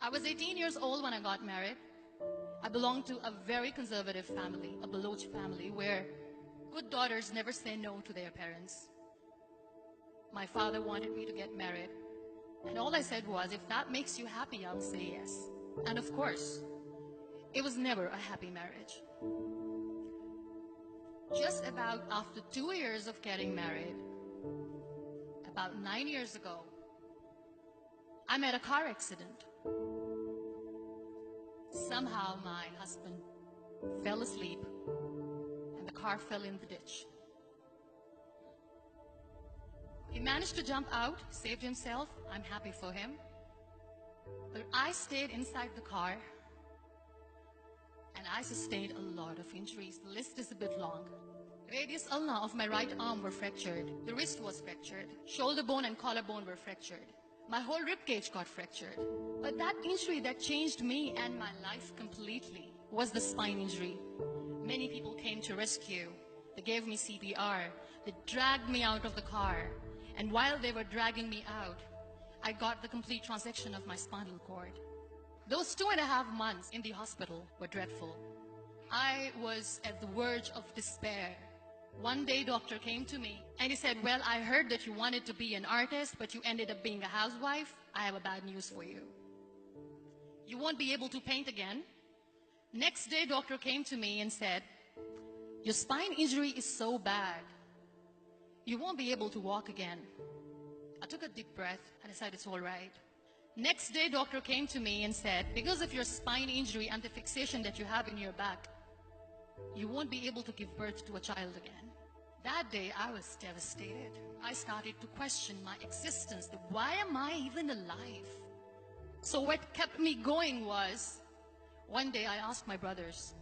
I was 18 years old when I got married. I belonged to a very conservative family, a Baloch family, where good daughters never say no to their parents. My father wanted me to get married, and all I said was, if that makes you happy, I'll say yes. And of course, it was never a happy marriage. Just about after 2 years of getting married, about 9 years ago, I met a car accident. Somehow my husband fell asleep and the car fell in the ditch. He managed to jump out, saved himself. I'm happy for him. But I stayed inside the car and I sustained a lot of injuries. The list is a bit long. Radius ulna of my right arm were fractured. The wrist was fractured. Shoulder bone and collarbone were fractured. My whole rib cage got fractured. But that injury that changed me and my life completely was the spine injury. Many people came to rescue. They gave me CPR. They dragged me out of the car. And while they were dragging me out, I got the complete transection of my spinal cord. Those 2.5 months in the hospital were dreadful. I was at the verge of despair. One day, doctor came to me and he said, well, I heard that you wanted to be an artist, but you ended up being a housewife. I have a bad news for you. You won't be able to paint again. Next day, doctor came to me and said, your spine injury is so bad, you won't be able to walk again. I took a deep breath and I said, it's all right. Next day, doctor came to me and said, because of your spine injury and the fixation that you have in your back, you won't be able to give birth to a child again. That day, I was devastated. I started to question my existence. Why am I even alive? So what kept me going was, one day I asked my brothers,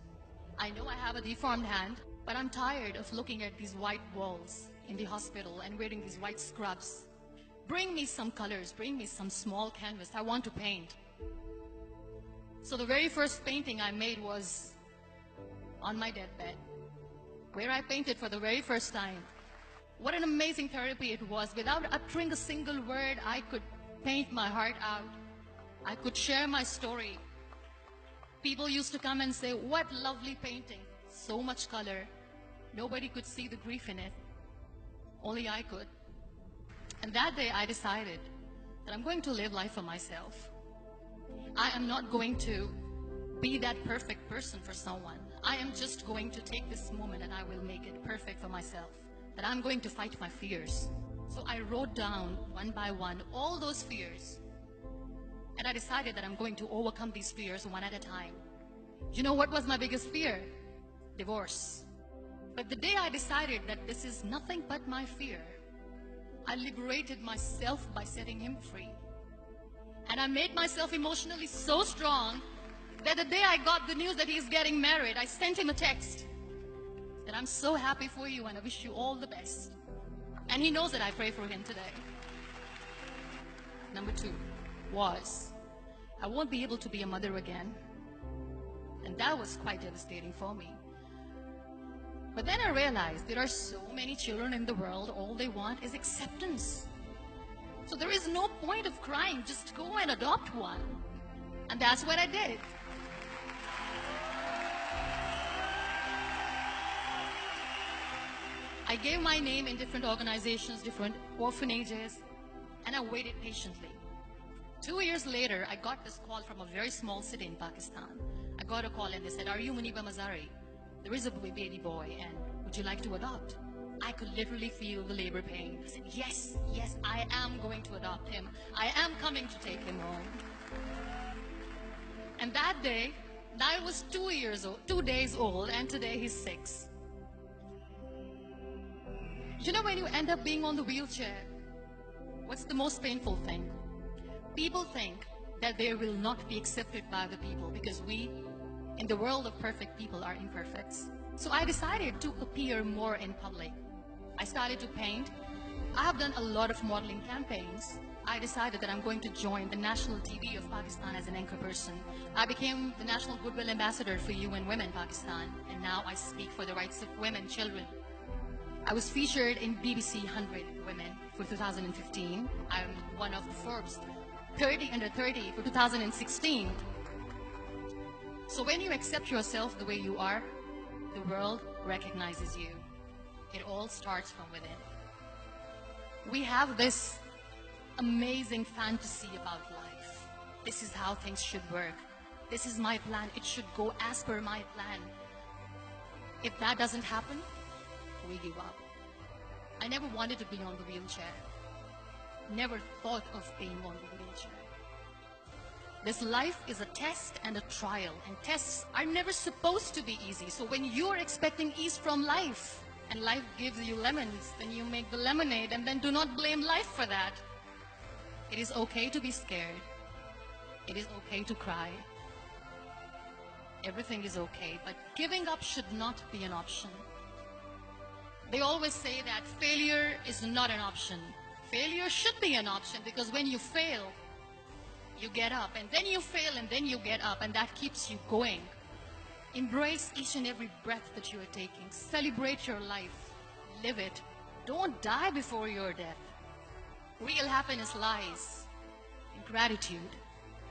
I know I have a deformed hand, but I'm tired of looking at these white walls in the hospital and wearing these white scrubs. Bring me some colors, bring me some small canvas. I want to paint. So the very first painting I made was on my deathbed, where I painted for the very first time. What an amazing therapy it was. Without uttering a single word, I could paint my heart out. I could share my story. People used to come and say, what lovely painting, so much color. Nobody could see the grief in it. Only I could. And that day I decided that I'm going to live life for myself. I am not going to be that perfect person for someone. I am just going to take this moment and I will make it perfect for myself. That I'm going to fight my fears. So I wrote down one by one all those fears. And I decided that I'm going to overcome these fears one at a time. You know what was my biggest fear? Divorce. But the day I decided that this is nothing but my fear, I liberated myself by setting him free. And I made myself emotionally so strong that the day I got the news that he's getting married, I sent him a text that I'm so happy for you and I wish you all the best. And he knows that I pray for him today. Number 2 was, I won't be able to be a mother again. And that was quite devastating for me. But then I realized there are so many children in the world, all they want is acceptance. So there is no point of crying, just go and adopt one. And that's what I did. I gave my name in different organizations, different orphanages, and I waited patiently. 2 years later, I got this call from a very small city in Pakistan. I got a call and they said, are you Muniba Mazari? There is a baby boy and would you like to adopt? I could literally feel the labor pain. I said, yes, yes, I am going to adopt him. I am coming to take him home. And that day, I was 2 days old, and today he's 6. You know, when you end up being on the wheelchair, what's the most painful thing? People think that they will not be accepted by the people because we, in the world of perfect people, are imperfects. So I decided to appear more in public. I started to paint. I have done a lot of modeling campaigns. I decided that I'm going to join the national TV of Pakistan as an anchor person. I became the National Goodwill Ambassador for UN Women Pakistan, and now I speak for the rights of women, children. I was featured in BBC 100 Women for 2015. I'm one of Forbes 30 under 30 for 2016. So when you accept yourself the way you are, the world recognizes you. It all starts from within. We have this amazing fantasy about life. This is how things should work. This is my plan. It should go as per my plan. If that doesn't happen, we give up. I never wanted to be on the wheelchair. Never thought of being on the wheelchair. This life is a test and a trial, and tests are never supposed to be easy. So when you are expecting ease from life, and life gives you lemons, then you make the lemonade, and then do not blame life for that. It is okay to be scared. It is okay to cry. Everything is okay, but giving up should not be an option. They always say that failure is not an option. Failure should be an option, because when you fail, you get up, and then you fail, and then you get up, and that keeps you going. Embrace each and every breath that you are taking. Celebrate your life. Live it. Don't die before your death. Real happiness lies in gratitude.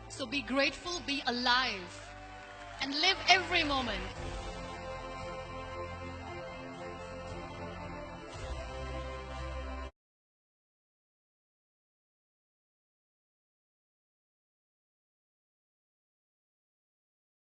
So be grateful, be alive, and live every moment.